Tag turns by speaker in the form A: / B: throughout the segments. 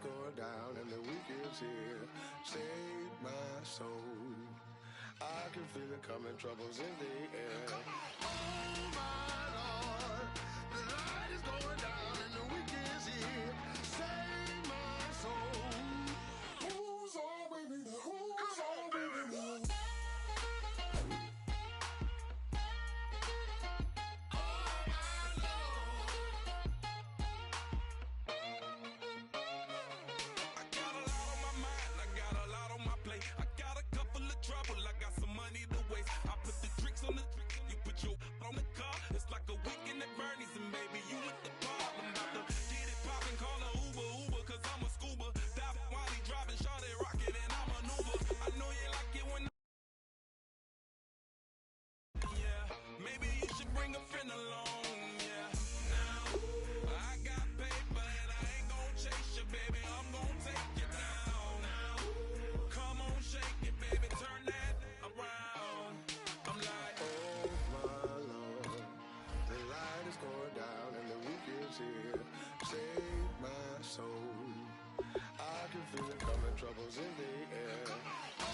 A: going down and the weekend's here. Save my soul. I can feel it coming, troubles in the air. Oh my Lord, the light is going down and the weekend's here. Save my soul. Who's on with me? Who's on with me? Troubles in the air. Oh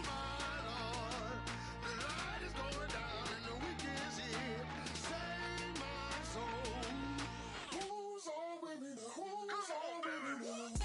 A: my Lord, the light is going down and the weekend's here. Save my soul. Who's on with me? Who's on with me?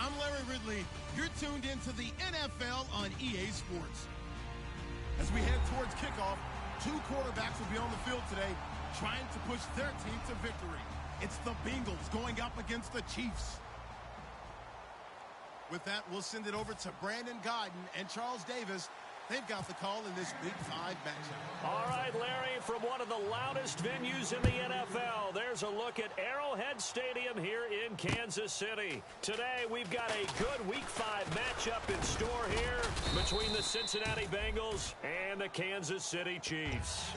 B: I'm Larry Ridley. You're tuned into the NFL on EA Sports. As we head towards kickoff, two quarterbacks will be on the field today trying to push their team to victory. It's the Bengals going up against the Chiefs. With that, we'll send it over to Brandon Godden and Charles Davis. They've got the call in this Big 5 matchup.
C: All right, Larry, from one of the loudest venues in the NFL, there's a look at Arrowhead Stadium here in Kansas City. Today, we've got a good Week 5 matchup in store here between the Cincinnati Bengals and the Kansas City Chiefs.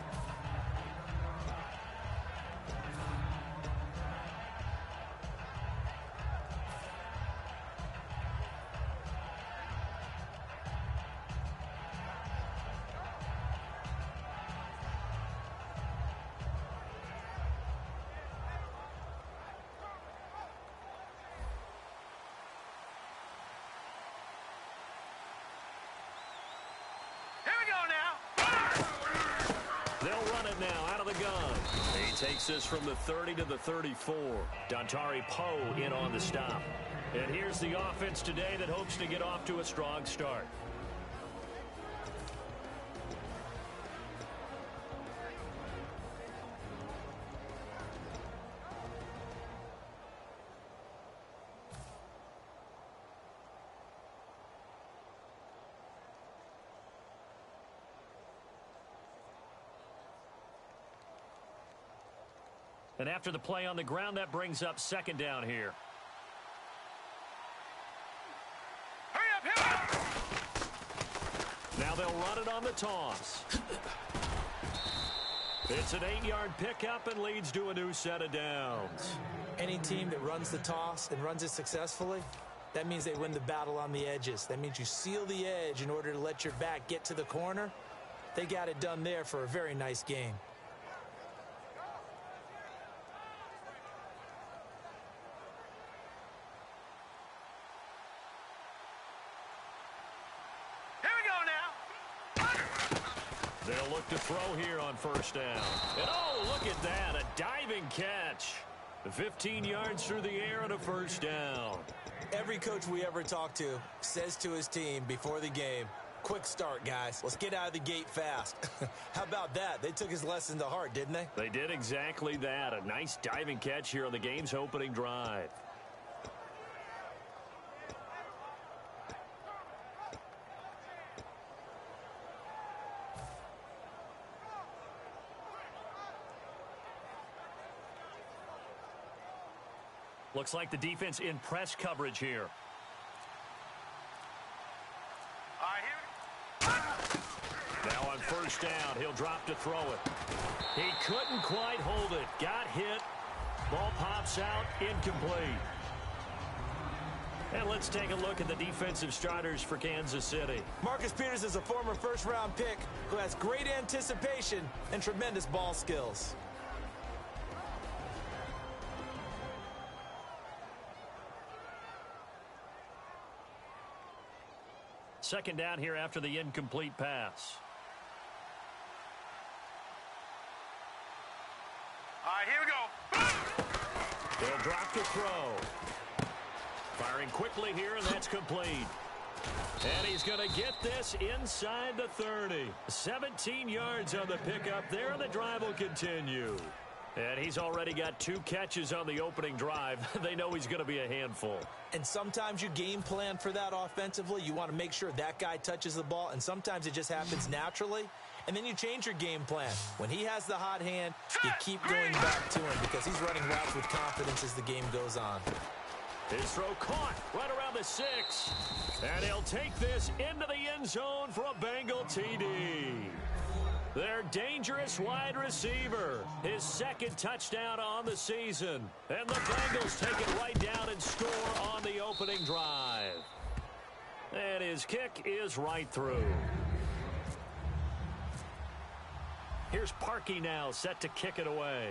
C: Takes us from the 30 to the 34. Dontari Poe in on the stop. And here's the offense today that hopes to get off to a strong start. And after the play on the ground, that brings up second down here. Hurry up! Now they'll run it on the toss. It's an 8-yard pickup and leads to a new set of downs.
D: Any team that runs the toss and runs it successfully, that means they win the battle on the edges. That means you seal the edge in order to let your back get to the corner. They got it done there for a very nice game.
C: They'll look to throw here on first down. And oh, look at that, a diving catch. 15 yards through the air and a first down.
D: Every coach we ever talk to says to his team before the game, Quick start, guys. Let's get out of the gate fast. How about that? They took his lesson to heart, didn't they?
C: They did exactly that. A nice diving catch here on the game's opening drive. Looks like the defense in press coverage here. Now on first down, he'll drop to throw it. He couldn't quite hold it. Got hit. Ball pops out, incomplete. And let's take a look at the defensive starters for Kansas City.
D: Marcus Peters is a former first-round pick who has great anticipation and tremendous ball skills.
C: Second down here after the incomplete pass.
E: All right, here we go.
C: He'll drop to throw. Firing quickly here, and that's complete. And he's going to get this inside the 30. 17 yards on the pickup there, and the drive will continue. And he's already got 2 catches on the opening drive. They know he's going to be a handful.
D: And sometimes you game plan for that offensively. You want to make sure that guy touches the ball, and sometimes it just happens naturally. And then you change your game plan. When he has the hot hand, you keep going back to him because he's running routes with confidence as the game goes on.
C: His throw caught right around the 6. And he'll take this into the end zone for a Bengal TD. Their dangerous wide receiver. His second touchdown on the season. And the Bengals take it right down and score on the opening drive. And his kick is right through. Here's Parkey now, set to kick it away.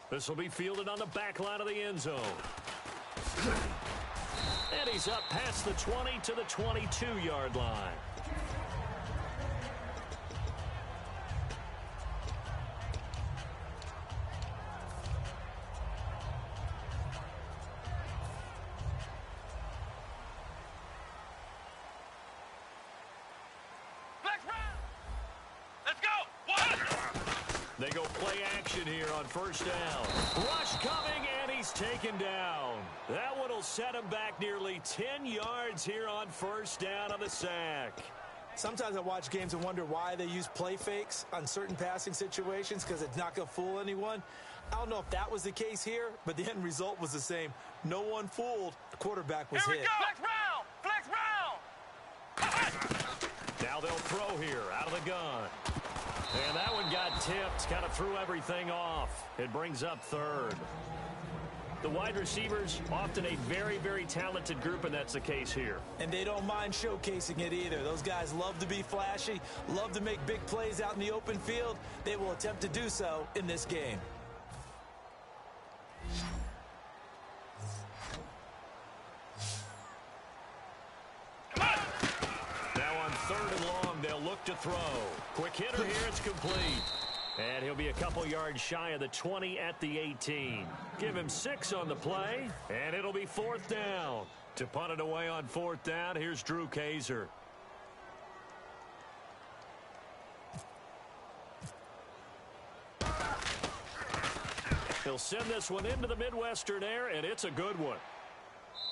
C: This will be fielded on the back line of the end zone. And he's up past the 20 to the 22-yard line. They go play action here on first down. Rush coming, and he's taken down. That one will set him back nearly 10 yards here on first down on the sack.
D: Sometimes I watch games and wonder why they use play fakes on certain passing situations because it's not going to fool anyone. I don't know if that was the case here, but the end result was the same. No one fooled. The quarterback was hit.
E: Here we go. Flex round.
C: Now they'll throw here out of the gun. And that one got tipped, kind of threw everything off. It brings up third. The wide receivers, often a very, very talented group, and that's the case here.
D: And they don't mind showcasing it either. Those guys love to be flashy, love to make big plays out in the open field. They will attempt to do so in this game.
C: Third and long, they'll look to throw. Quick hitter here, it's complete. And he'll be a couple yards shy of the 20 at the 18. Give him 6 on the play, and it'll be fourth down. To punt it away on fourth down, here's Drew Kaiser. He'll send this one into the Midwestern air, and it's a good one.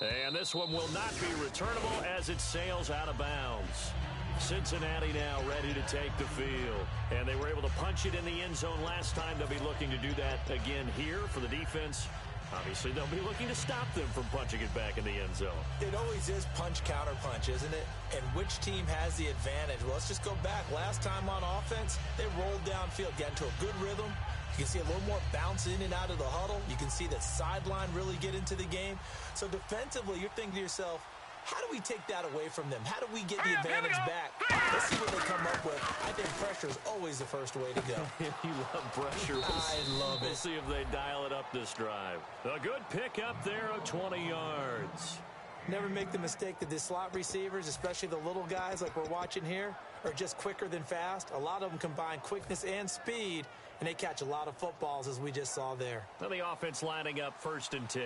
C: And this one will not be returnable as it sails out of bounds. Cincinnati now ready to take the field. And they were able to punch it in the end zone last time. They'll be looking to do that again here for the defense. Obviously, they'll be looking to stop them from punching it back in the end zone.
D: It always is punch-counter-punch, isn't it? And which team has the advantage? Well, let's just go back. Last time on offense, they rolled downfield, got into a good rhythm. You can see a little more bounce in and out of the huddle. You can see that sideline really get into the game. So defensively, you're thinking to yourself, how do we take that away from them? How do we get the advantage back? Let's see what they come up with. I think pressure is always the first way to go.
C: You love pressure.
D: I love it.
C: We'll see if they dial it up this drive. A good pickup there of 20 yards.
D: Never make the mistake that the slot receivers, especially the little guys like we're watching here, are just quicker than fast. A lot of them combine quickness and speed, and they catch a lot of footballs, as we just saw there.
C: Now the offense lining up 1st and 10.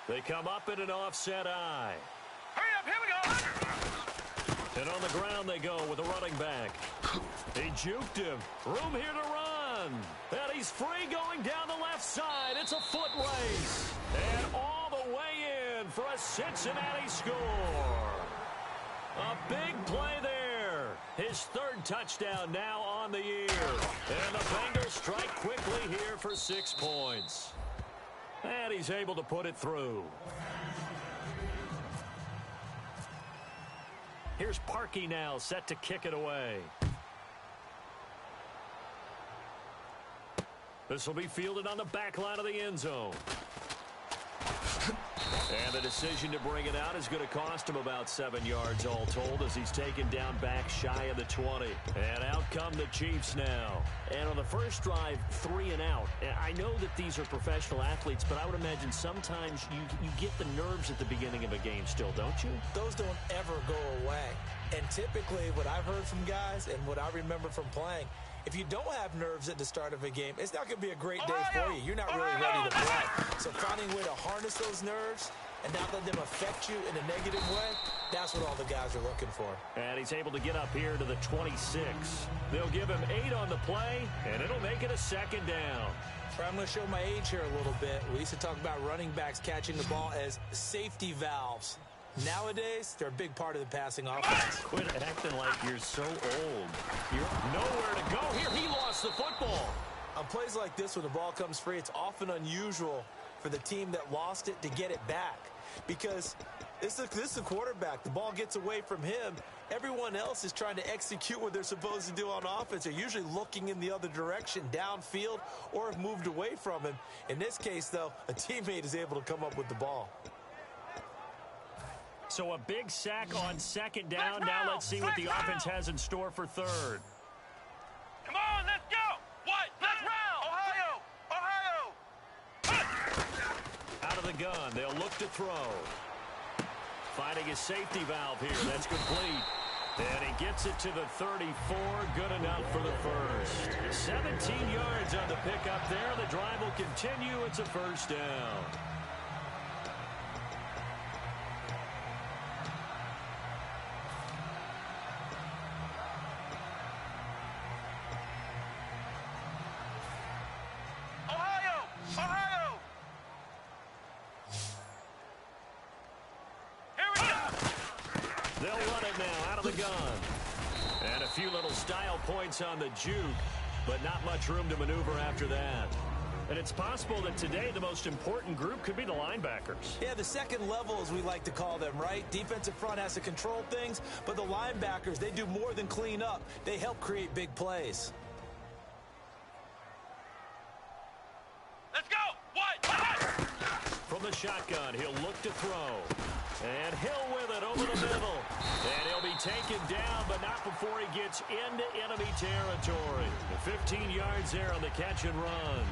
C: They come up in an offset eye.
E: Hurry up, here we go.
C: And on the ground they go with a running back. He juked him. Room here to run. And he's free going down the left side. It's a foot race. And all the way in for a Cincinnati score. A big play there. His third touchdown now on the year. And the Bengals strike quickly here for 6 points. And he's able to put it through. Here's Parkey now, set to kick it away. This will be fielded on the back line of the end zone. And the decision to bring it out is going to cost him about 7 yards all told as he's taken down back shy of the 20. And out come the Chiefs now.
F: And on the first drive, 3 and out. I know that these are professional athletes, but I would imagine sometimes you get the nerves at the beginning of a game still, don't you?
D: Those don't ever go away. And typically what I've heard from guys and what I remember from playing, if you don't have nerves at the start of a game, it's not going to be a great day for you. You're not really ready to play. So finding a way to harness those nerves and not let them affect you in a negative way, that's what all the guys are looking for.
C: And he's able to get up here to the 26. They'll give him 8 on the play, and it'll make it a second down.
D: I'm going to show my age here a little bit. We used to talk about running backs catching the ball as safety valves. Nowadays, they're a big part of the passing offense.
C: Quit acting like you're so old. You're nowhere to go. Here, he lost the football.
D: On plays like this, when the ball comes free, it's often unusual for the team that lost it to get it back. Because this is the quarterback. The ball gets away from him. Everyone else is trying to execute what they're supposed to do on offense. They're usually looking in the other direction, downfield, or have moved away from him. In this case, though, a teammate is able to come up with the ball.
C: So a big sack on second down. Now let's see what the offense has in store for third.
E: Come on, let's go. What? Let's round. Ohio.
C: Out of the gun. They'll look to throw. Finding his safety valve here. That's complete. And he gets it to the 34. Good enough for the first. 17 yards on the pickup there. The drive will continue. It's a first down. Few little style points on the juke, but not much room to maneuver after that. And it's possible that today the most important group could be the linebackers.
D: Yeah, the second level, as we like to call them, right? Defensive front has to control things, but the linebackers, they do more than clean up. They help create big plays.
E: Let's go! What?
C: From the shotgun, he'll look to throw. And Hill with it over the middle. And he'll be taken down, but not before he gets into enemy territory. 15 yards there on the catch and run.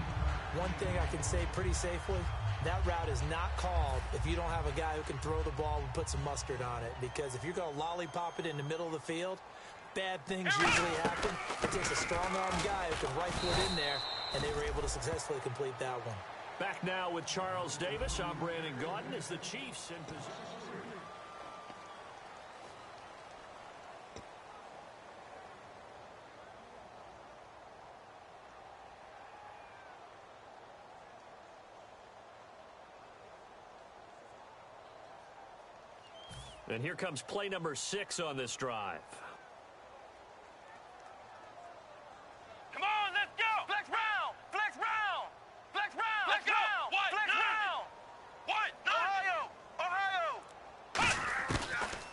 D: One thing I can say pretty safely, that route is not called if you don't have a guy who can throw the ball and put some mustard on it. Because if you're going to lollipop it in the middle of the field, bad things usually happen. It takes a strong-arm guy who can rifle it in there, and they were able to successfully complete that one.
C: Back now with Charles Davis. I'm Brandon Gaudin as the Chiefs in position. And here comes play number 6 on this drive.
E: Come on, let's go! Flex round! Flex round! Flex round! Let's go! What? Flex round! What? Ohio!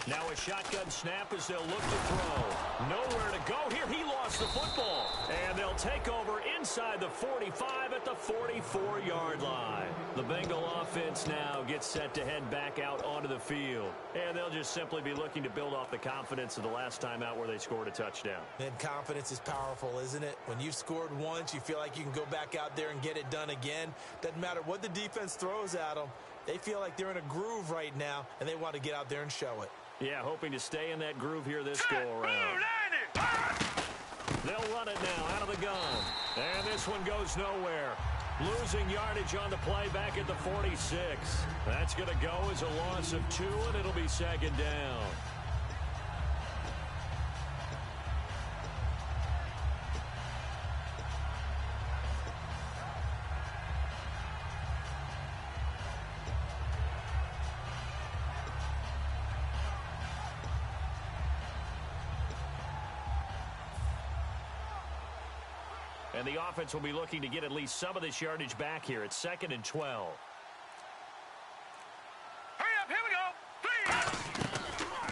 C: Now a shotgun snap as they'll look to throw. Nowhere to go here. He lost the football. And they'll take over inside the 45 at the 44-yard line. The Bengal offense now gets set to head back out onto the field. And they'll just simply be looking to build off the confidence of the last time out where they scored a touchdown.
D: And confidence is powerful, isn't it? When you've scored once, you feel like you can go back out there and get it done again. Doesn't matter what the defense throws at them. They feel like they're in a groove right now, and they want to get out there and show it.
C: Yeah, hoping to stay in that groove here this go-around. They'll run it now out of the gun. And this one goes nowhere. Losing yardage on the play back at the 46. That's going to go as a loss of 2, and it'll be second down. And the offense will be looking to get at least some of this yardage back here. It's 2nd and 12.
E: Hurry up, here we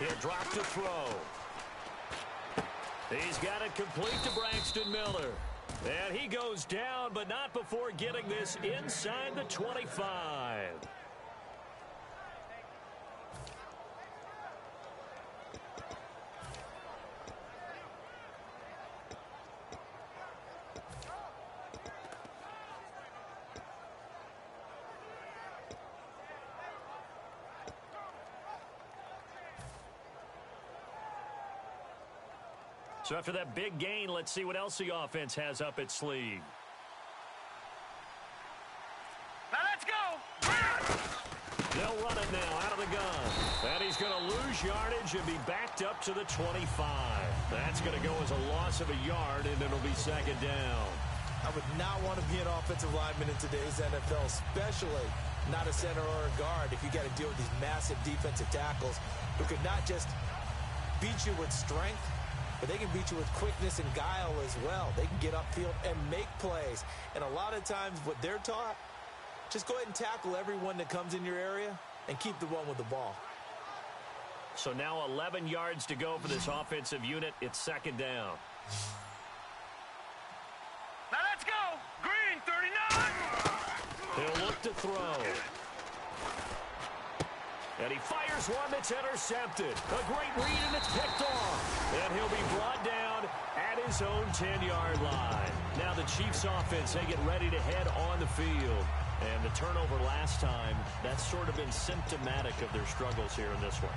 E: go.
C: He'll drop to throw. He's got it complete to Braxton Miller. And he goes down, but not before getting this inside the 25. So after that big gain, let's see what else the offense has up its sleeve.
E: Now let's go.
C: They'll run it now out of the gun. And he's going to lose yardage and be backed up to the 25. That's going to go as a loss of a yard, and it'll be second down.
D: I would not want to be an offensive lineman in today's NFL, especially not a center or a guard, if you got to deal with these massive defensive tackles who could not just beat you with strength, but they can beat you with quickness and guile as well. They can get upfield and make plays. And a lot of times what they're taught, just go ahead and tackle everyone that comes in your area and keep the one with the ball.
C: So now 11 yards to go for this offensive unit. It's second down.
E: Now let's go. Green, 39.
C: He'll look to throw. And he fires one that's intercepted. A great read, and it's picked off. And he'll be brought down at his own 10-yard line. Now the Chiefs offense, they get ready to head on the field. And the turnover last time, that's sort of been symptomatic of their struggles here in this one.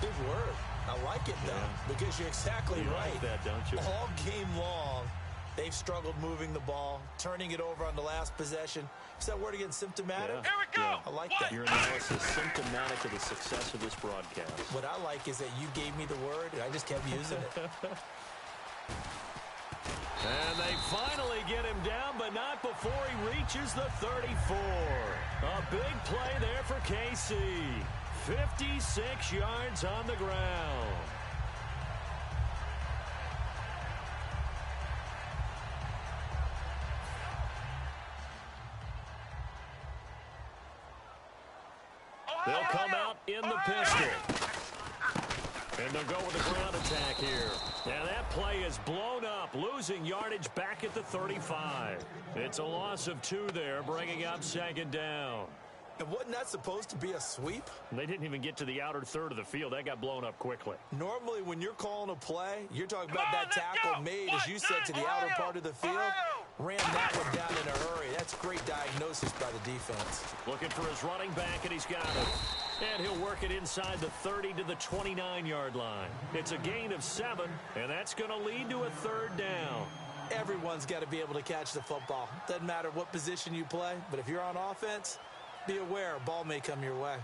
D: Big word. I like it, though, because you're exactly right.
C: You like that, don't you?
D: All game long, they've struggled moving the ball, turning it over on the last possession. Is that word again, symptomatic?
C: Yeah.
E: Here we go.
C: Yeah.
D: I like
E: What?
D: that.
C: Your analysis symptomatic of the success of this broadcast.
D: What I like is that you gave me the word, and I just kept using it.
C: And they finally get him down, but not before he reaches the 34. A big play there for KC. 56 yards on the ground. They'll come out in the pistol. And they'll go with a ground attack here. Now that play is blown up, losing yardage back at the 35. It's a loss of 2 there, bringing up second down.
D: And wasn't that supposed to be a sweep?
C: They didn't even get to the outer third of the field. That got blown up quickly.
D: Normally, when you're calling a play, you're talking about that tackle made, as you said, to the outer part of the field. Ran that one down in a hurry. That's great diagnosis by the defense.
C: Looking for his running back, and he's got it. And he'll work it inside the 30 to the 29-yard line. It's a gain of 7, and that's going to lead to a third down.
D: Everyone's got to be able to catch the football. Doesn't matter what position you play, but if you're on offense, be aware a ball may come your way.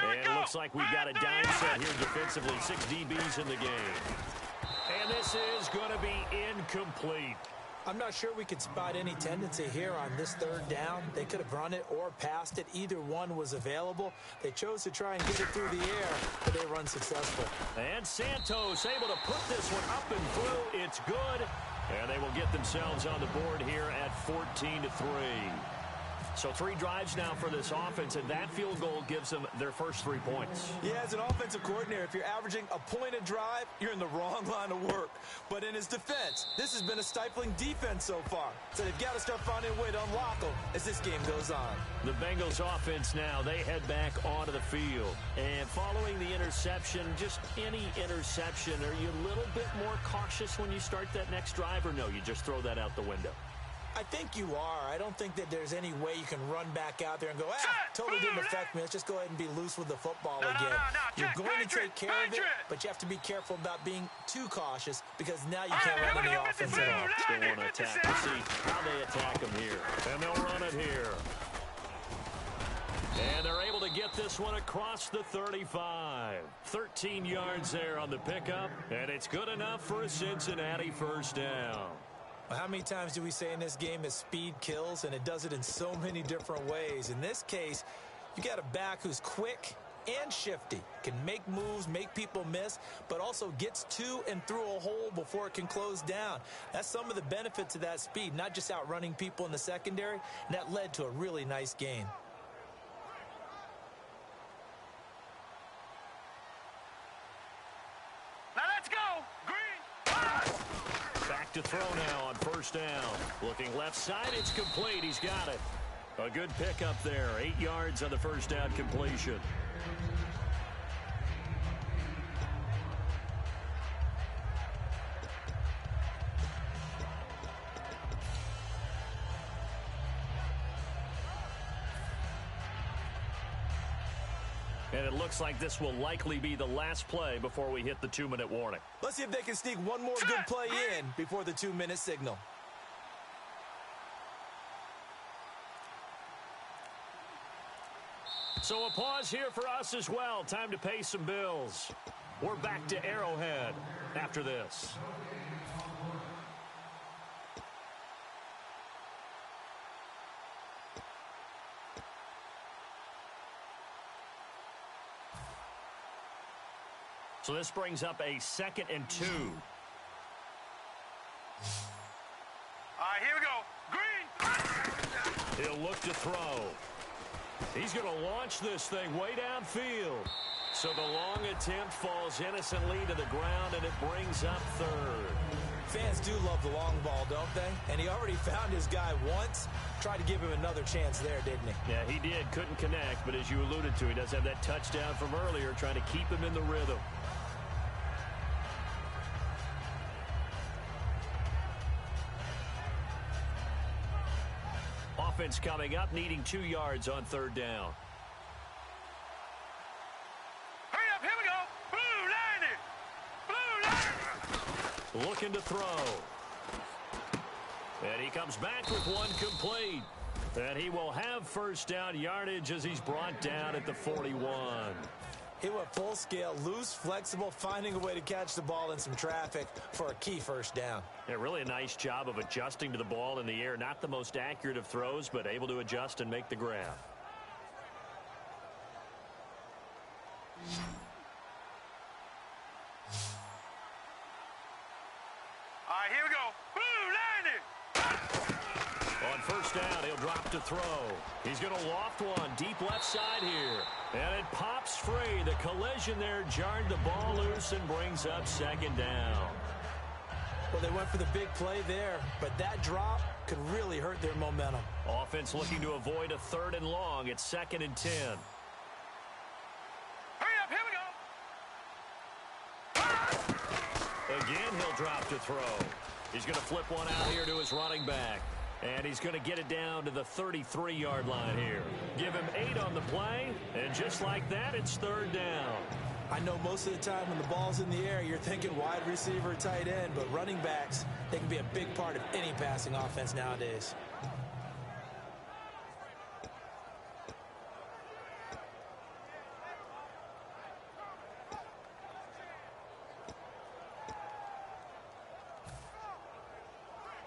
C: And it looks like we've got a dime set here defensively. 6 DBs in the game. And this is going to be incomplete.
D: I'm not sure we could spot any tendency here on this third down. They could have run it or passed it. Either one was available. They chose to try and get it through the air, but they were unsuccessful.
C: And Santos able to put this one up and through. It's good. And they will get themselves on the board here at 14-3. So 3 drives now for this offense, and that field goal gives them their first 3 points.
D: Yeah, as an offensive coordinator, if you're averaging a point a drive, you're in the wrong line of work. But in his defense, this has been a stifling defense so far. So they've got to start finding a way to unlock them as this game goes on.
C: The Bengals offense now, they head back onto the field. And following the interception, just any interception, are you a little bit more cautious when you start that next drive, or no, you just throw that out the window?
D: I think you are. I don't think that there's any way you can run back out there and go, totally didn't affect me. Let's just go ahead and be loose with the football again. You're going to take care of it, but you have to be careful about being too cautious because now you can't run any offense at all.
C: Still want to attack. We'll see how they attack them here. And they'll run it here. And they're able to get this one across the 35. 13 yards there on the pickup, and it's good enough for a Cincinnati first down.
D: Well, how many times do we say in this game that speed kills, and it does it in so many different ways? In this case, you got a back who's quick and shifty, can make moves, make people miss, but also gets to and through a hole before it can close down. That's some of the benefits of that speed, not just outrunning people in the secondary, and that led to a really nice gain.
C: To throw now on first down. Looking left side, it's complete. He's got it. A good pickup there. 8 yards on the first down completion. And it looks like this will likely be the last play before we hit the 2-minute warning.
D: Let's see if they can sneak one more good play in before the 2-minute signal.
C: So a pause here for us as well. Time to pay some bills. We're back to Arrowhead after this. So this brings up a 2nd and 2.
E: All right, here we go. Green.
C: He'll look to throw. He's going to launch this thing way downfield. So the long attempt falls innocently to the ground, and it brings up 3rd.
D: Fans do love the long ball, don't they? And he already found his guy once. Tried to give him another chance there, didn't he?
C: Yeah, he did. Couldn't connect, but as you alluded to, he does have that touchdown from earlier, trying to keep him in the rhythm. Offense coming up, needing 2 yards on 3rd down.
E: Hurry up, here we go. Blue line it.
C: Looking to throw. And he comes back with one complete. And he will have first down yardage as he's brought down at the 41.
D: He went full scale, loose, flexible, finding a way to catch the ball in some traffic for a key first down.
C: Yeah, really a nice job of adjusting to the ball in the air. Not the most accurate of throws, but able to adjust and make the grab.
E: All right, here we go. Blue line it.
C: On first down, he'll drop to throw. He's going to loft one deep left side here. And it pops free. The collision there jarred the ball loose and brings up 2nd down.
D: Well, they went for the big play there, but that drop could really hurt their momentum.
C: Offense looking to avoid a 3rd and long. It's 2nd and 10.
E: Hurry up, here we go.
C: Again, he'll drop to throw. He's going to flip one out here to his running back. And he's going to get it down to the 33-yard line here. Give him 8 on the play, and just like that, it's 3rd down.
D: I know most of the time when the ball's in the air, you're thinking wide receiver, tight end, but running backs, they can be a big part of any passing offense nowadays.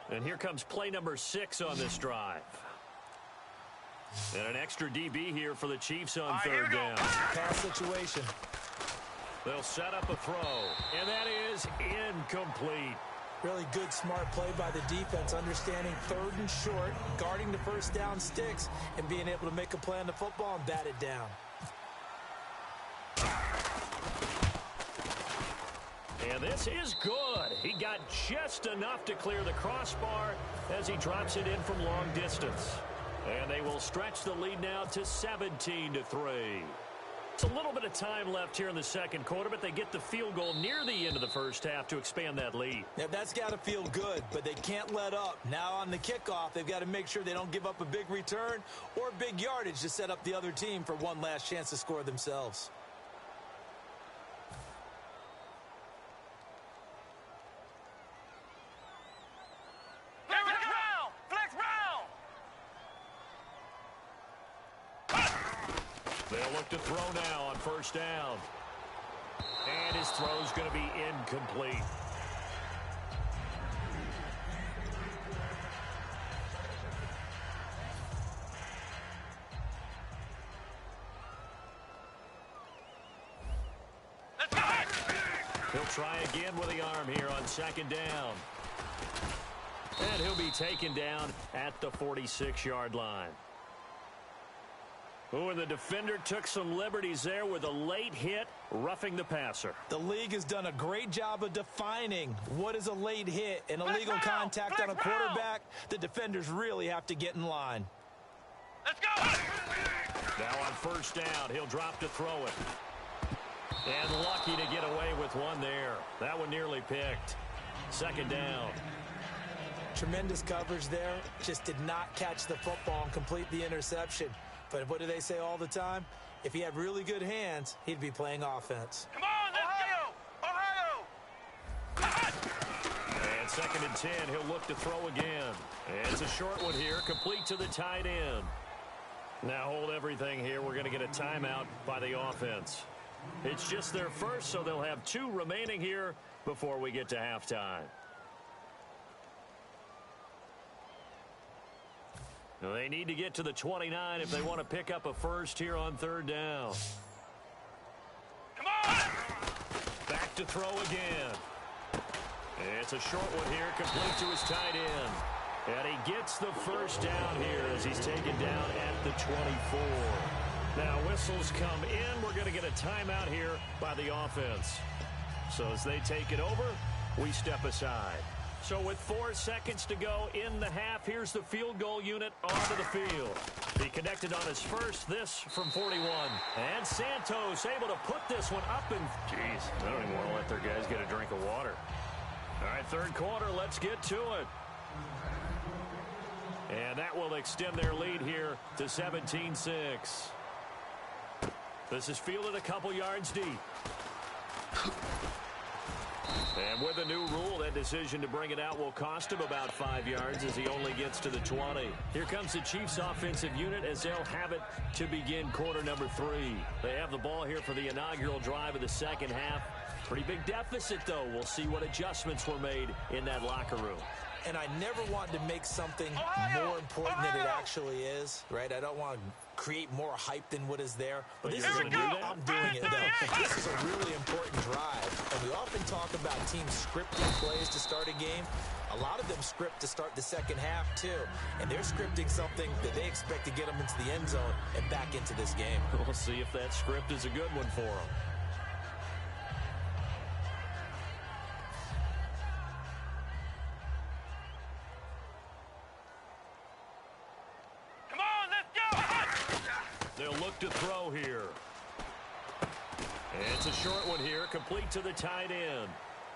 C: And here comes play number 6 on this drive. And an extra DB here for the Chiefs on 3rd down.
D: Pass situation.
C: They'll set up a throw, and that is incomplete.
D: Really good, smart play by the defense, understanding 3rd and short, guarding the first down sticks, and being able to make a play on the football and bat it down.
C: And this is good. He got just enough to clear the crossbar as he drops it in from long distance. And they will stretch the lead now to 17-3. It's a little bit of time left here in the second quarter, but they get the field goal near the end of the first half to expand that lead.
D: Yeah, that's got to feel good, but they can't let up. Now on the kickoff, they've got to make sure they don't give up a big return or big yardage to set up the other team for one last chance to score themselves.
C: They'll look to throw now on first down. And his throw's going to be incomplete. He'll try again with the arm here on second down. And he'll be taken down at the 46-yard line. Oh, and the defender took some liberties there with a late hit, roughing the passer.
D: The league has done a great job of defining what is a late hit and illegal contact on a quarterback. The defenders really have to get in line.
E: Let's go!
C: Now on first down, he'll drop to throw it. And lucky to get away with one there. That one nearly picked. Second down.
D: Tremendous coverage there. Just did not catch the football and complete the interception. But what do they say all the time? If he had really good hands, he'd be playing offense.
E: Come on, let's go!
C: And second and 10, he'll look to throw again. And it's a short one here, complete to the tight end. Now hold everything here. We're going to get a timeout by the offense. It's just their first, so they'll have 2 remaining here before we get to halftime. They need to get to the 29 if they want to pick up a first here on third down.
E: Come on!
C: Back to throw again. It's a short one here, complete to his tight end. And he gets the first down here as he's taken down at the 24. Now whistles come in. We're going to get a timeout here by the offense. So as they take it over, we step aside. So with 4 seconds to go in the half, here's the field goal unit onto the field. He connected on his first, this from 41. And Santos able to put this one up and, geez, I don't even want to let their guys get a drink of water. All right, third quarter, let's get to it. And that will extend their lead here to 17-6. This is fielded a couple yards deep. And with a new rule, that decision to bring it out will cost him about 5 yards as he only gets to the 20. Here comes the Chiefs offensive unit as they'll have it to begin quarter number 3. They have the ball here for the inaugural drive of the second half. Pretty big deficit, though. We'll see what adjustments were made in that locker room.
D: And I never want to make something more important than it actually is, right? I don't want to create more hype than what is there. But this is I'm doing it, though. This is a really important drive. And we often talk about teams scripting plays to start a game. A lot of them script to start the second half, too. And they're scripting something that they expect to get them into the end zone and back into this game.
C: We'll see if that script is a good one for them. They'll look to throw here. And it's a short one here, complete to the tight end.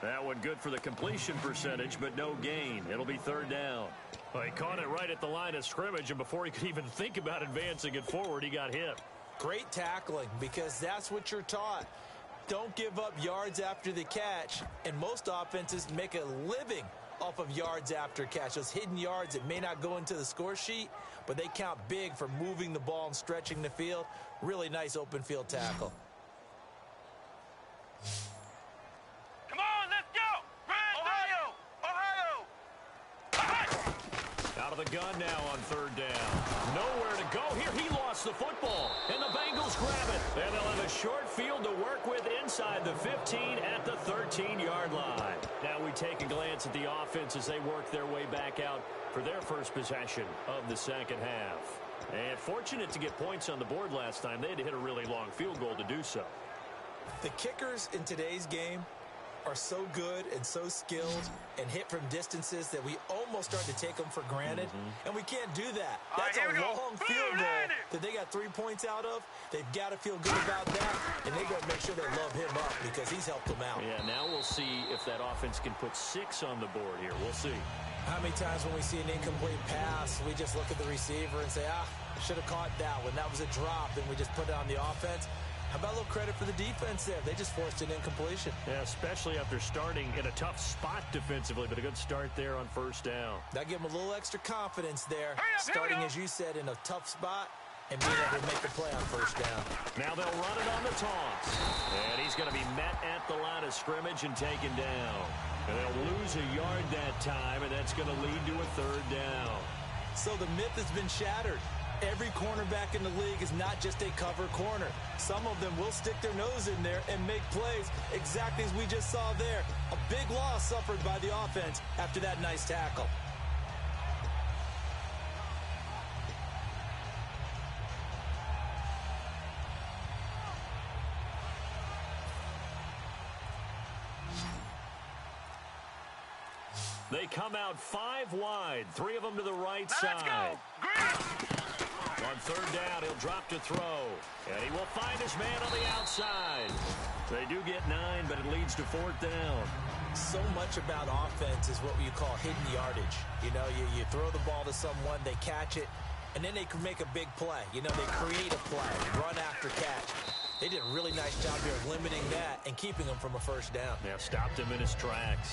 C: That one good for the completion percentage, but no gain. It'll be third down. Well, he caught it right at the line of scrimmage, and before he could even think about advancing it forward, he got hit.
D: Great tackling, because that's what you're taught. Don't give up yards after the catch, and most offenses make a living off of yards after catch. Those hidden yards that may not go into the score sheet, but they count big for moving the ball and stretching the field. Really nice open field tackle.
E: Come on, let's go! Ohio!
C: Out of the gun now on third down. Nowhere to go here. He lost the football, and the Bengals grab it. And they'll have a short field to work with inside the 15 at the 13-yard line. Now we take a glance at the offense as they work their way back out for their first possession of the second half. And fortunate to get points on the board last time. They had to hit a really long field goal to do so.
D: The kickers in today's game are so good and so skilled and hit from distances that we almost start to take them for granted, and we can't do that. That's a long field goal that they got 3 points out of. They've got to feel good about that, and they got to make sure they love him up because he's helped them out.
C: Yeah, now we'll see if that offense can put 6 on the board here. We'll see.
D: How many times when we see an incomplete pass, we just look at the receiver and say, should have caught that one. That was a drop, and we just put it on the offense. How about a little credit for the defense there? They just forced an incompletion.
C: Yeah, especially after starting in a tough spot defensively, but a good start there on first down.
D: That gave them a little extra confidence there, starting, as you said, in a tough spot and being able to make the play on first down. Now they'll run it on the toss.
C: And he's going to be met at the line of scrimmage and taken down. And they'll lose a yard that time, and that's going to lead to a third down.
D: So the myth has been shattered. Every cornerback in the league is not just a cover corner. Some of them will stick their nose in there and make plays exactly as we just saw there. A big loss suffered by the offense after that nice tackle.
C: They come out 5 wide, 3 of them to the right side. On third down, he'll drop to throw. And he will find his man on the outside. They do get 9, but it leads to 4th down.
D: So much about offense is what you call hidden yardage. You know, you throw the ball to someone, they catch it, and then they can make a big play. You know, they create a play, run after catch. They did a really nice job here of limiting that and keeping him from a first down.
C: Yeah, stopped him in his tracks.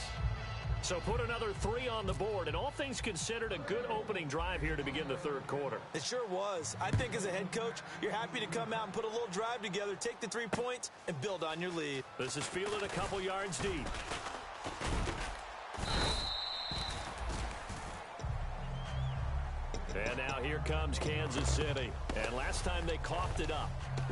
C: So put another 3 on the board, and all things considered, a good opening drive here to begin the third quarter.
D: It sure was. I think as a head coach, you're happy to come out and put a little drive together, take the 3 points, and build on your lead.
C: This is fielded a couple yards deep. And now here comes Kansas City. And last time they coughed it up,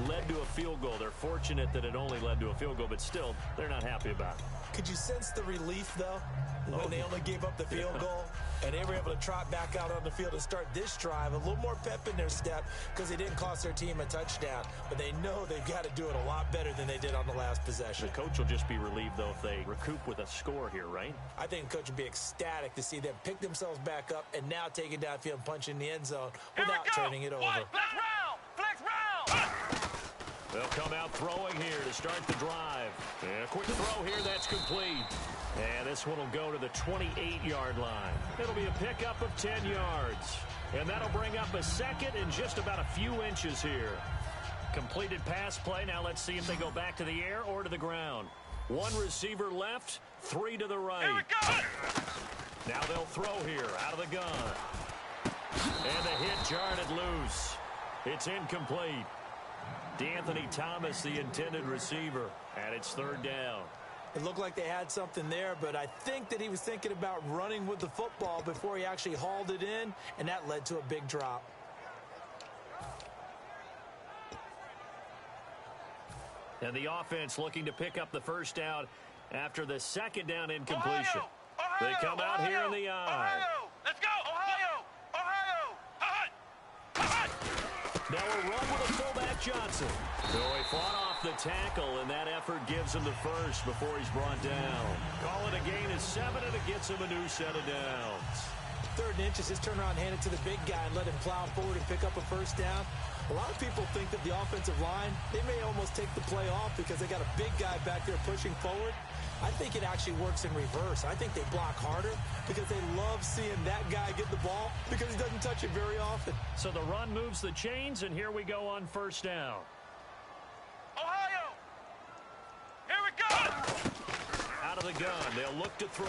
C: led to a field goal. They're fortunate that it only led to a field goal, but still, they're not happy about it.
D: Could you sense the relief, though, when they only gave up the field goal? And they were able to trot back out on the field and start this drive. A little more pep in their step because they didn't cost their team a touchdown. But they know they've got to do it a lot better than they did on the last possession.
C: The coach will just be relieved, though, if they recoup with a score here, right?
D: I think the coach will be ecstatic to see them pick themselves back up and now take it downfield and punch in the end zone without turning it over.
E: Flex round! Flex round!
C: They'll come out throwing here to start the drive. And a quick throw here, that's complete. And this one will go to the 28-yard line. It'll be a pickup of 10 yards. And that'll bring up a second and just about a few inches here. Completed pass play. Now let's see if they go back to the air or to the ground. 1 receiver left, 3 to the right.
E: Here we go!
C: Now they'll throw here out of the gun. And the hit jarred it loose. It's incomplete. D'Anthony Thomas, the intended receiver, and it's third down.
D: It looked like they had something there, but I think that he was thinking about running with the football before he actually hauled it in, and that led to a big drop.
C: And the offense looking to pick up the first down after the second down incompletion.
E: Ohio!
C: They come out here in the eye.
E: Ohio! Let's go! Ohio! Ohio! Hot! Hot!
C: Now a run with a fullback Johnson. So he fought off the tackle, and that effort gives him the first before he's brought down. Call it a gain of 7, and it gets him a new set of downs.
D: 3rd and inches, just turn around, hand it to the big guy, and let him plow forward and pick up a first down. A lot of people think that the offensive line, they may almost take the play off because they got a big guy back there pushing forward. I think it actually works in reverse. I think they block harder because they love seeing that guy get the ball because he doesn't touch it very often.
C: So the run moves the chains, and here we go on first down.
E: Ohio! Here we go!
C: Out of the gun, they'll look to throw.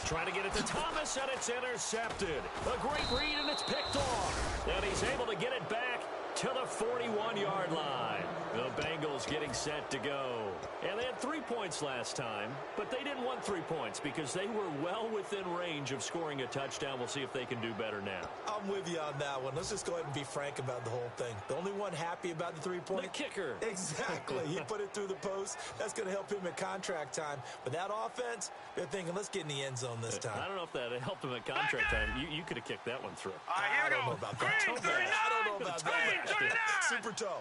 C: Trying to get it to Thomas, and it's intercepted. A great read, and it's picked off. And he's able to get it back to the 41-yard line. The Bengals getting set to go. And they had 3 points last time, but they didn't want 3 points because they were well within range of scoring a touchdown. We'll see if they can do better now.
D: I'm with you on that one. Let's just go ahead and be frank about the whole thing. The only one happy about the 3 points?
C: The kicker.
D: Exactly. He put it through the post. That's going to help him at contract time. But that offense, they're thinking, let's get in the end zone this time.
C: I don't know if that helped him at contract time. You could have kicked that one through.
D: I don't know about that.
E: Green, 39!
D: I don't know about that.
E: 39!
D: Super toe.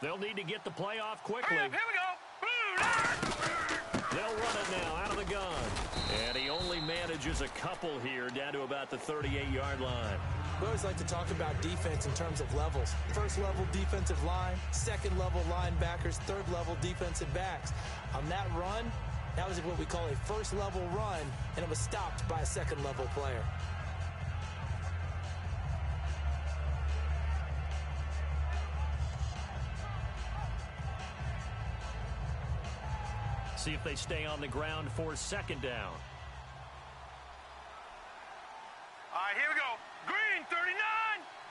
C: They'll need to get the play off quickly.
E: Here we go.
C: They'll run it now out of the gun. And he only manages a couple here down to about the 38-yard line.
D: We always like to talk about defense in terms of levels. First level defensive line, second level linebackers, third level defensive backs. On that run, that was what we call a first level run, and it was stopped by a second level player.
C: See if they stay on the ground for second down.
E: All right, here we go. Green 39.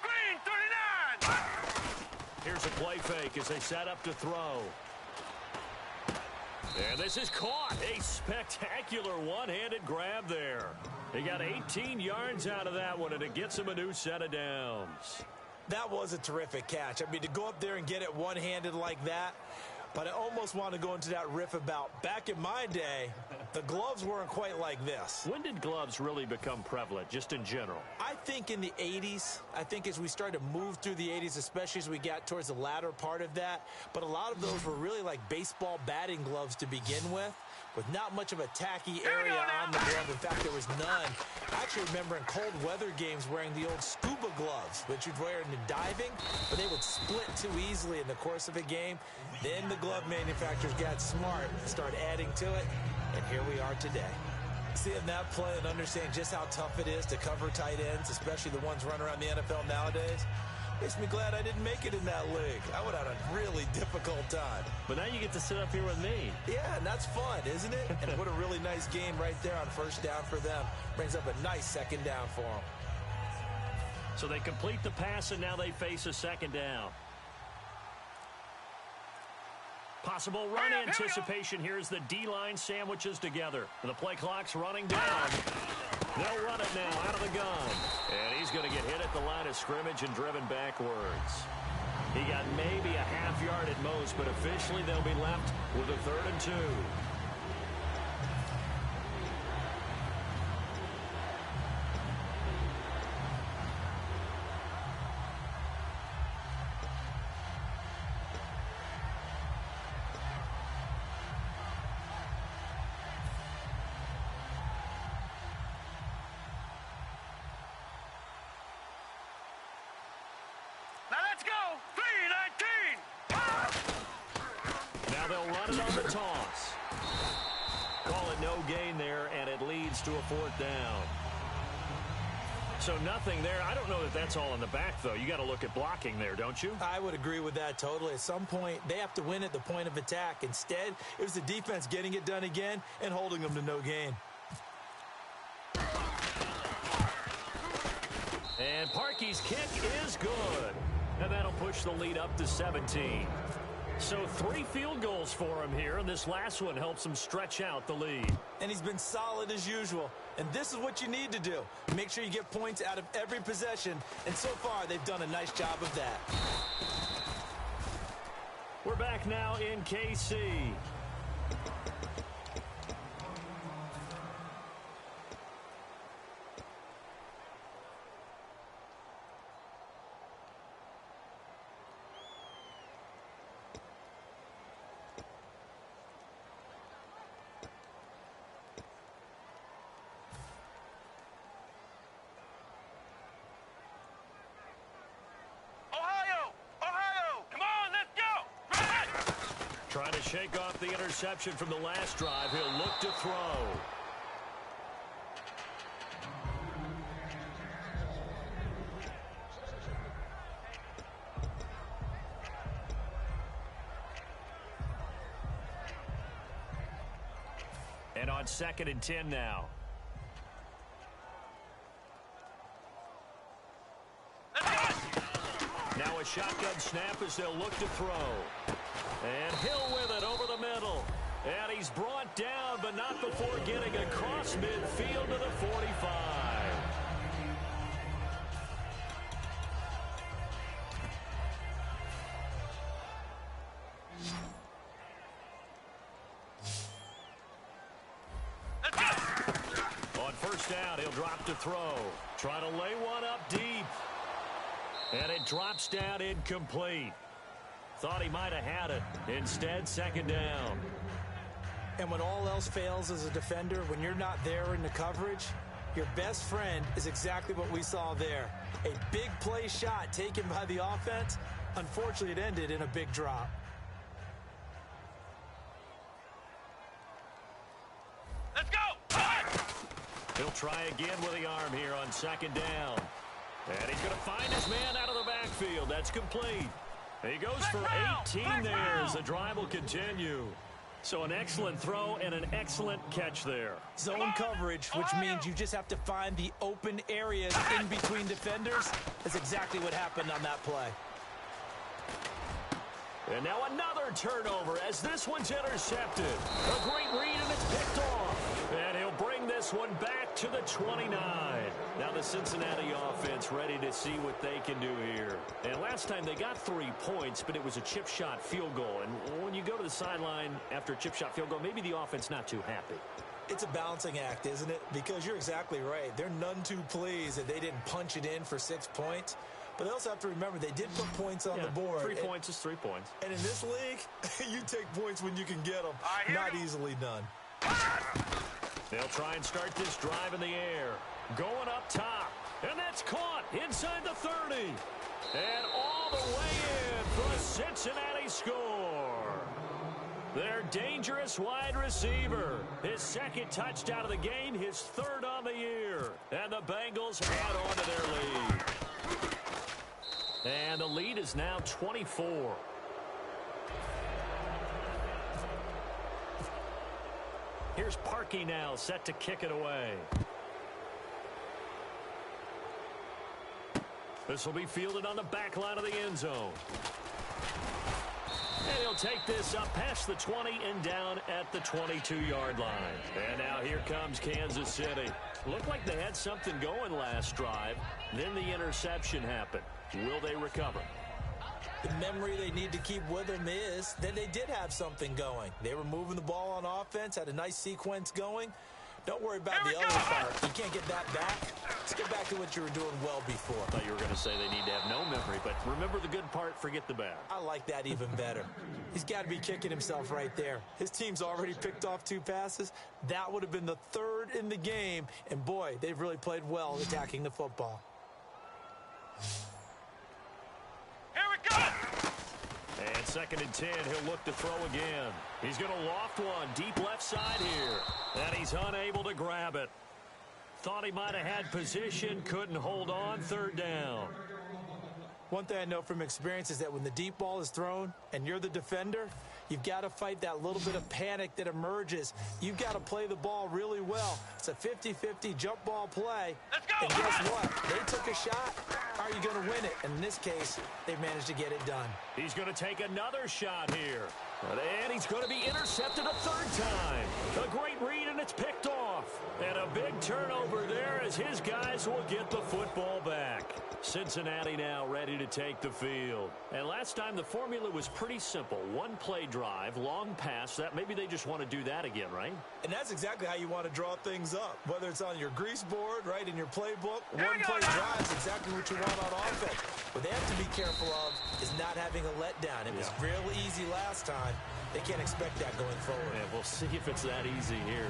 E: Green 39.
C: Here's a play fake as they set up to throw. And this is caught. A spectacular one-handed grab there. He got 18 yards out of that one, and it gets him a new set of downs.
D: That was a terrific catch. I mean, to go up there and get it one-handed like that, but I almost want to go into that riff about back in my day, the gloves weren't quite like this.
C: When did gloves really become prevalent, just in general?
D: I think in the 80s. I think as we started to move through the 80s, especially as we got towards the latter part of that. But a lot of those were really like baseball batting gloves to begin with not much of a tacky area on the glove. In fact, there was none. I actually remember in cold weather games wearing the old scuba gloves, which you'd wear in diving, but they would split too easily in the course of a game. Then the glove manufacturers got smart and started adding to it, and here we are today. Seeing that play and understanding just how tough it is to cover tight ends, especially the ones running around the NFL nowadays, makes me glad I didn't make it in that league. I would have had a really difficult time.
C: But now you get to sit up here with me.
D: Yeah, and that's fun, isn't it? And what a really nice game right there on first down for them. Brings up a nice second down for them.
C: So they complete the pass, and now they face a second down. Possible run anticipation. Here's the D-line sandwiches together. The play clock's running down. They'll run it now out of the gun. And he's going to get hit at the line of scrimmage and driven backwards. He got maybe a half yard at most, but officially they'll be left with a 3rd and 2. To a 4th down. So nothing there. I don't know that that's all in the back, though. You got to look at blocking there, don't you?
D: I would agree with that totally. At some point, they have to win at the point of attack. Instead, it was the defense getting it done again and holding them to no gain.
C: And Parkey's kick is good. And that'll push the lead up to 17. So 3 field goals for him here, and this last one helps him stretch out the lead.
D: And he's been solid as usual. And this is what you need to do. Make sure you get points out of every possession. And so far, they've done a nice job of that.
C: We're back now in KC. Trying to shake off the interception from the last drive. He'll look to throw. And on 2nd and 10 now. Now a shotgun snap as they'll look to throw. And Hill with it over the middle. And he's brought down, but not before getting across midfield to the 45. On 1st down, he'll drop to throw. Trying to lay one up deep. And it drops down incomplete. Thought he might have had it. Instead, second down.
D: And when all else fails as a defender, when you're not there in the coverage, your best friend is exactly what we saw there. A big play shot taken by the offense. Unfortunately, it ended in a big drop.
E: Let's go!
C: He'll try again with the arm here on second down. And he's going to find his man out of the backfield. That's complete. He goes for 18 there as the drive will continue. So an excellent throw and an excellent catch there.
D: Zone coverage, which means you just have to find the open areas in between defenders. That's exactly what happened on that play.
C: And now another turnover as this one's intercepted. A great read and it's picked off. And he'll bring this one back to the 29. Now the Cincinnati offense ready to see what they can do here. And last time they got 3 points, but it was a chip shot field goal. And when you go to the sideline after a chip shot field goal, maybe the offense not too happy.
D: It's a balancing act, isn't it? Because you're exactly right. They're none too pleased that they didn't punch it in for 6 points. But they also have to remember they did put points on the board.
C: 3 points is 3 points.
D: And in this league, you take points when you can get them. Not easily done.
C: They'll try and start this drive in the air. Going up top. And that's caught inside the 30. And all the way in for a Cincinnati score. Their dangerous wide receiver. His second touchdown of the game, his third on the year. And the Bengals add on to their lead. And the lead is now 24. Here's Parkey now, set to kick it away. This will be fielded on the back line of the end zone. And he'll take this up past the 20 and down at the 22-yard line. And now here comes Kansas City. Looked like they had something going last drive. Then the interception happened. Will they recover?
D: The memory they need to keep with them is that they did have something going. They were moving the ball on offense, had a nice sequence going. Don't worry about the other part. You can't get that back. Let's get back to what you were doing well before.
C: I thought you were going to say they need to have no memory, but remember the good part, forget the bad.
D: I like that even better. He's got to be kicking himself right there. His team's already picked off 2 passes. That would have been the 3rd in the game. And, boy, they've really played well attacking the football.
E: Here we go!
C: And 2nd and 10, he'll look to throw again. He's going to loft one deep left side here. And he's unable to grab it. Thought he might have had position, couldn't hold on, 3rd down.
D: One thing I know from experience is that when the deep ball is thrown and you're the defender, you've got to fight that little bit of panic that emerges. You've got to play the ball really well. It's a 50-50 jump ball play.
E: Let's go!
D: And guess what? They took a shot. Are you going to win it? And in this case, they managed to get it done.
C: He's going to take another shot here. And he's going to be intercepted a 3rd time. A great read, and it's picked off. And a big turnover there as his guys will get the football back. Cincinnati now ready to take the field. And last time the formula was pretty simple. 1 play drive, long pass. That maybe they just want to do that again, right?
D: And that's exactly how you want to draw things up. Whether it's on your grease board, right, in your playbook, 1 play drive is exactly what you want on offense. What they have to be careful of is not having a letdown. It was real easy last time. They can't expect that going forward.
C: And we'll see if it's that easy here.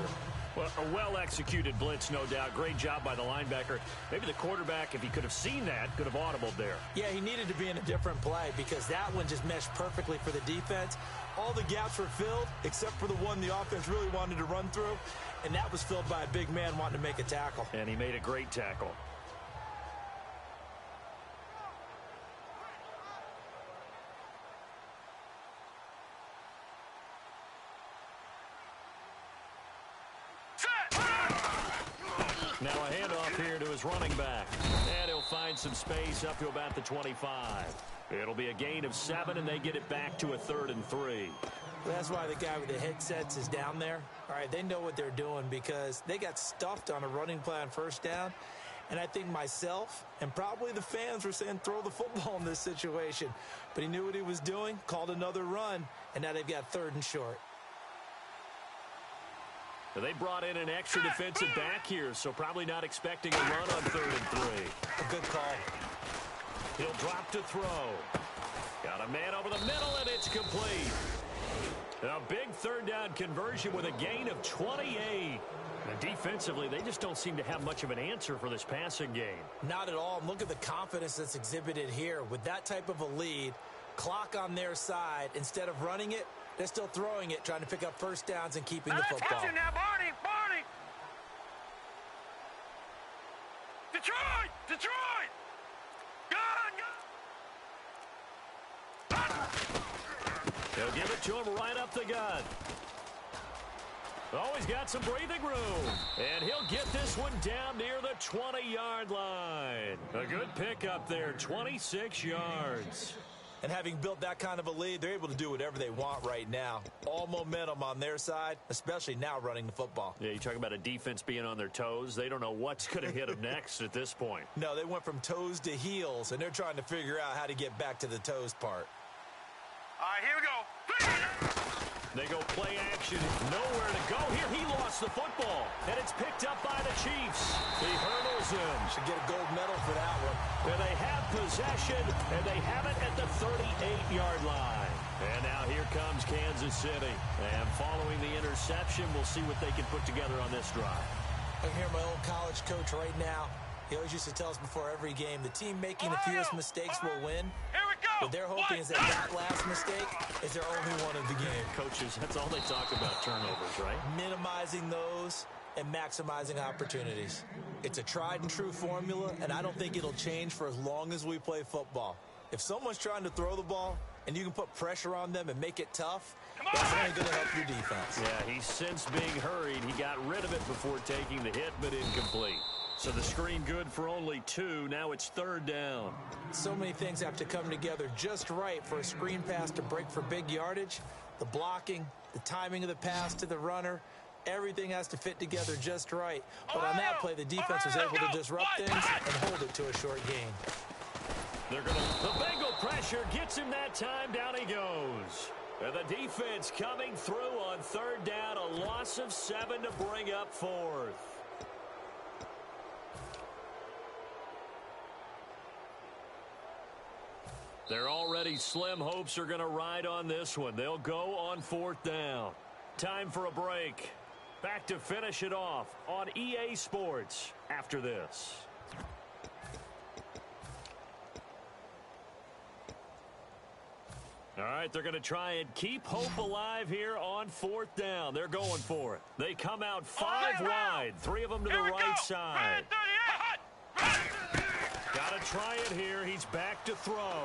C: Well, a well-executed blitz, no doubt. Great job by the linebacker. Maybe the quarterback, if he could have seen that, could have audibled there.
D: Yeah, he needed to be in a different play because that one just meshed perfectly for the defense. All the gaps were filled except for the one the offense really wanted to run through, and that was filled by a big man wanting to make a tackle.
C: And he made a great tackle. Now a handoff here to his running back. And he'll find some space up to about the 25. It'll be a gain of 7, and they get it back to a 3rd and 3.
D: Well, that's why the guy with the headsets is down there. All right, they know what they're doing because they got stuffed on a running play on 1st down. And I think myself and probably the fans were saying throw the football in this situation. But he knew what he was doing, called another run, and now they've got 3rd and short.
C: They brought in an extra defensive back here, so probably not expecting a run on 3rd and 3.
D: A good call.
C: He'll drop to throw. Got a man over the middle, and it's complete. A big third down conversion with a gain of 28. And defensively, they just don't seem to have much of an answer for this passing game.
D: Not at all. Look at the confidence that's exhibited here. With that type of a lead, clock on their side, instead of running it, they're still throwing it, trying to pick up first downs and keeping the football.
E: Attention now, Barney! Barney! Detroit! Detroit! Gun!
C: They'll give it to him right up the gut. Oh, he's got some breathing room. And he'll get this one down near the 20-yard line. A good pickup there, 26 yards.
D: And having built that kind of a lead, they're able to do whatever they want right now. All momentum on their side, especially now running the football.
C: Yeah, you talk about a defense being on their toes. They don't know what's going to hit them next at this point.
D: No, they went from toes to heels, and they're trying to figure out how to get back to the toes part.
E: All right, here we go.
C: They go play action, nowhere to go. Here, he lost the football, and it's picked up by the Chiefs. He hurdles him.
D: Should get a gold medal for that one.
C: And they have possession, and they have it at the 38-yard line. And now here comes Kansas City. And following the interception, we'll see what they can put together on this drive.
D: I hear my old college coach right now. He always used to tell us before every game, the team making the fewest mistakes will win.
E: Here we go.
D: What they're hoping is that last mistake is their only one of the game.
C: Coaches, that's all they talk about, turnovers, right?
D: Minimizing those and maximizing opportunities. It's a tried and true formula, and I don't think it'll change for as long as we play football. If someone's trying to throw the ball and you can put pressure on them and make it tough, that's only going to help your defense.
C: Yeah, he's since being hurried. He got rid of it before taking the hit, but incomplete. So the screen good for only 2. Now it's third down.
D: So many things have to come together just right for a screen pass to break for big yardage. The blocking, the timing of the pass to the runner, everything has to fit together just right. But on that play, the defense was able to disrupt things and hold it to a short gain.
C: The Bengal pressure gets him that time. Down he goes. And the defense coming through on third down. A loss of 7 to bring up fourth. Their already slim hopes are going to ride on this one. They'll go on fourth down. Time for a break. Back to finish it off on EA Sports after this. All right, they're going to try and keep hope alive here on fourth down. They're going for it. They come out 5 wide, 3 of them to the right side. Got to try it here. He's back to throw.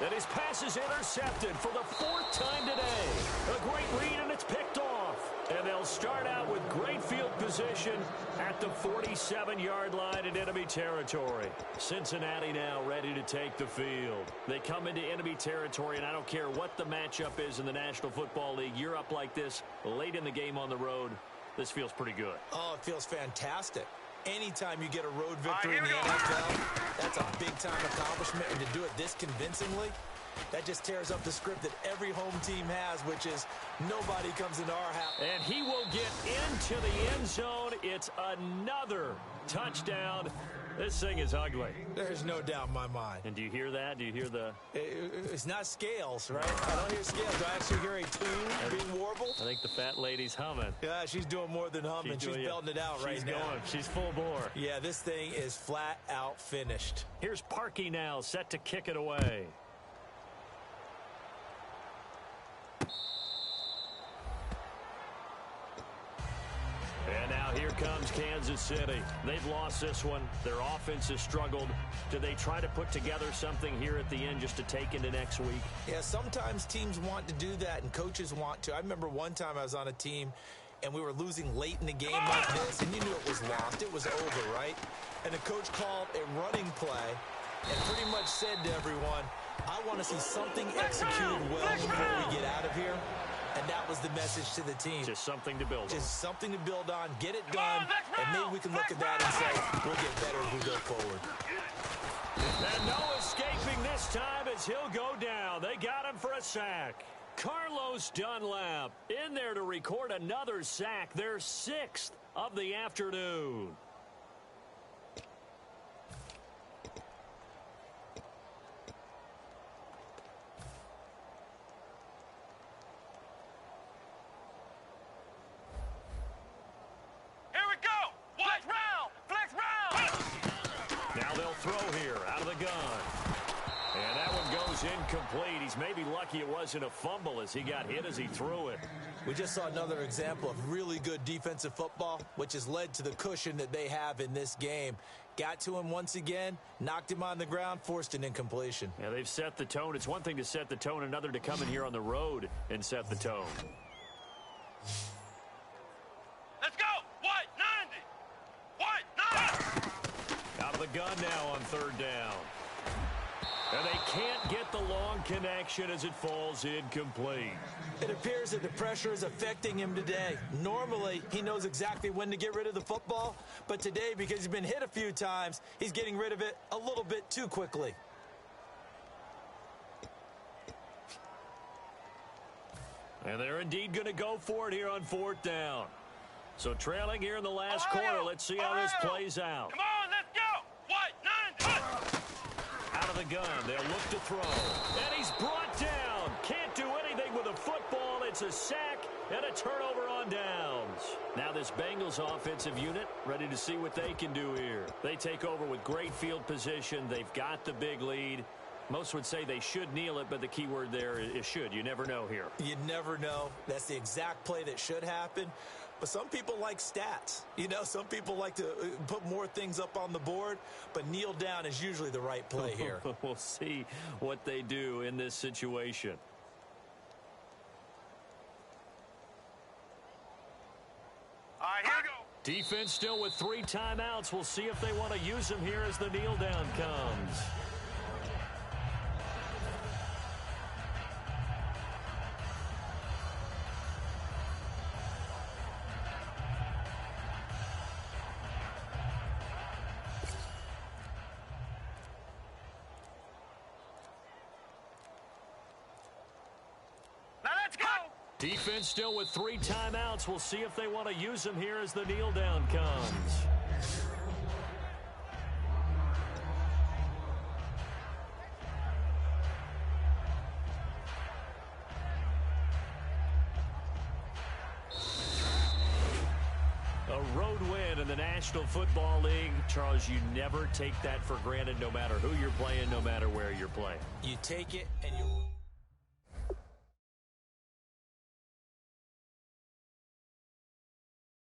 C: And his pass is intercepted for the 4th time today. A great read, and it's picked off. And they'll start out with great field position at the 47-yard line in enemy territory. Cincinnati now ready to take the field. They come into enemy territory, and I don't care what the matchup is in the National Football League. You're up like this late in the game on the road. This feels pretty good.
D: Oh, it feels fantastic. Anytime you get a road victory in the NFL, that's a big-time accomplishment. And to do it this convincingly, that just tears up the script that every home team has, which is nobody comes into our house.
C: And he will get into the end zone. It's another touchdown. This thing is ugly.
D: There's no doubt in my mind.
C: And do you hear that? Do you hear the...
D: It's not scales, right? I don't hear scales. Do I actually hear a tune being warbled?
C: I think the fat lady's humming.
D: Yeah, she's doing more than humming. She's belting it out right now.
C: She's full bore.
D: Yeah, this thing is flat out finished.
C: Here's Parkey now, set to kick it away. And now here comes Kansas City. They've lost this one. Their offense has struggled. Do they try to put together something here at the end just to take into next week?
D: Yeah, sometimes teams want to do that and coaches want to. I remember one time I was on a team and we were losing late in the game like this, and you knew it was lost. It was over, right? And the coach called a running play and pretty much said to everyone, I want to see something executed well before we get out of here. And that was the message to the team.
C: Just something to build on.
D: Just something to build on, get it done, and maybe we can look at that and say, we'll get better as we go forward.
C: And no escaping this time as he'll go down. They got him for a sack. Carlos Dunlap in there to record another sack, their 6th of the afternoon. throw here out of the gun. And that one goes incomplete. He's maybe lucky it wasn't a fumble as he got hit as he threw it.
D: We just saw another example of really good defensive football, which has led to the cushion that they have in this game. Got to him once again, knocked him on the ground, forced an incompletion.
C: Yeah, they've set the tone. It's one thing to set the tone, another to come in here on the road and set the tone.
E: Let's go! White, 90! White, 90!
C: Out of the gun now on third down. And they can't get the long connection as it falls incomplete.
D: It appears that the pressure is affecting him today. Normally, he knows exactly when to get rid of the football, but today, because he's been hit a few times, he's getting rid of it a little bit too quickly.
C: And they're indeed going to go for it here on fourth down. So trailing here in the last quarter, let's see how this plays out.
E: Come on, let's go! White, 90!
C: Out of the gun, they'll look to throw. And he's brought down. Can't do anything with a football. It's a sack and a turnover on downs. Now this Bengals offensive unit ready to see what they can do here. They take over with great field position. They've got the big lead. Most would say they should kneel it, but the key word there is should. You never know here.
D: You never know. That's the exact play that should happen. But some people like stats. You know, some people like to put more things up on the board, but kneel down is usually the right play here.
C: We'll see what they do in this situation.
E: All right, here we go.
C: Defense still with 3 timeouts. We'll see if they want to use them here as the kneel down comes. Defense still with 3 timeouts. We'll see if they want to use them here as the kneel down comes. A road win in the National Football League. Charles, you never take that for granted no matter who you're playing, no matter where you're playing.
D: You take it and you